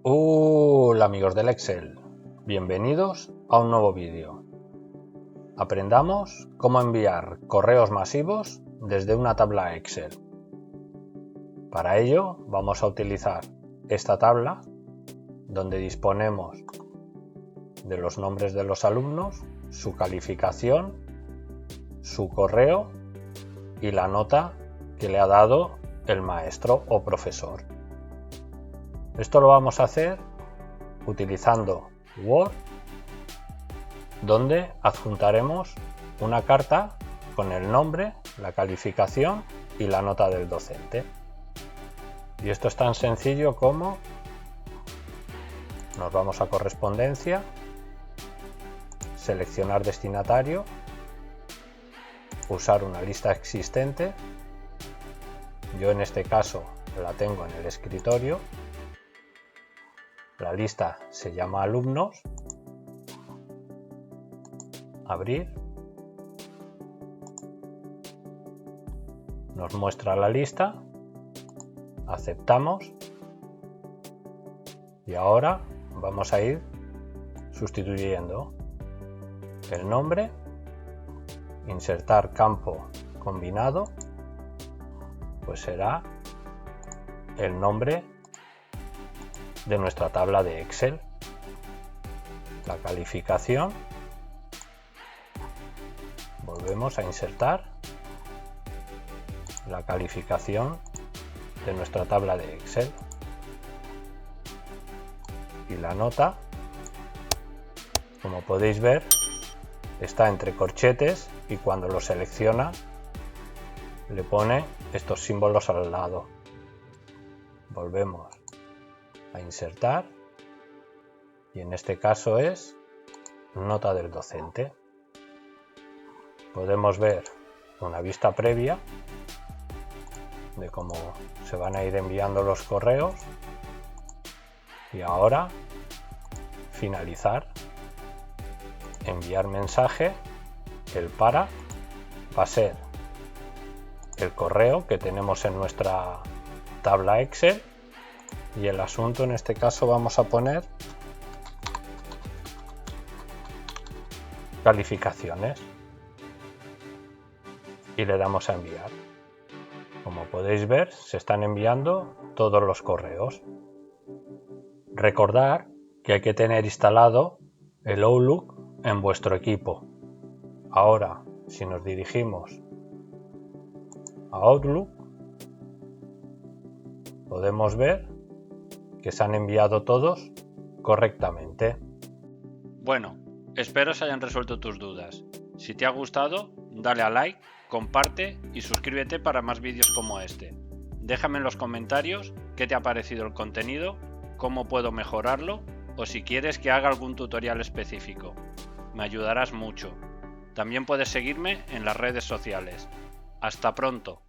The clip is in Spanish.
Hola amigos del Excel, bienvenidos a un nuevo vídeo. Aprendamos cómo enviar correos masivos desde una tabla Excel. Para ello vamos a utilizar esta tabla donde disponemos de los nombres de los alumnos, su calificación, su correo y la nota que le ha dado el maestro o profesor. Esto lo vamos a hacer utilizando Word, donde adjuntaremos una carta con el nombre, la calificación y la nota del docente. Y esto es tan sencillo como nos vamos a correspondencia, seleccionar destinatario, usar una lista existente. Yo en este caso la tengo en el escritorio. La lista se llama alumnos. Abrir. Nos muestra la lista. Aceptamos. Y ahora vamos a ir sustituyendo el nombre. Insertar campo combinado. Pues será el nombre de nuestra tabla de Excel. La calificación. Volvemos a insertar la calificación de nuestra tabla de Excel. Y la nota, como podéis ver, está entre corchetes y cuando lo selecciona le pone estos símbolos al lado. Volvemos a insertar y en este caso es nota del docente. Podemos ver una vista previa de cómo se van a ir enviando los correos y ahora finalizar, enviar mensaje. El para va a ser el correo que tenemos en nuestra tabla Excel. Y el asunto en este caso vamos a poner calificaciones y le damos a enviar. Como podéis ver, se están enviando todos los correos. Recordad que hay que tener instalado el Outlook en vuestro equipo. Ahora, si nos dirigimos a Outlook, podemos ver que se han enviado todos correctamente. Bueno, espero se hayan resuelto tus dudas. Si te ha gustado, dale a like, comparte y suscríbete para más vídeos como este. Déjame en los comentarios qué te ha parecido el contenido, cómo puedo mejorarlo o si quieres que haga algún tutorial específico. Me ayudarás mucho. También puedes seguirme en las redes sociales. Hasta pronto.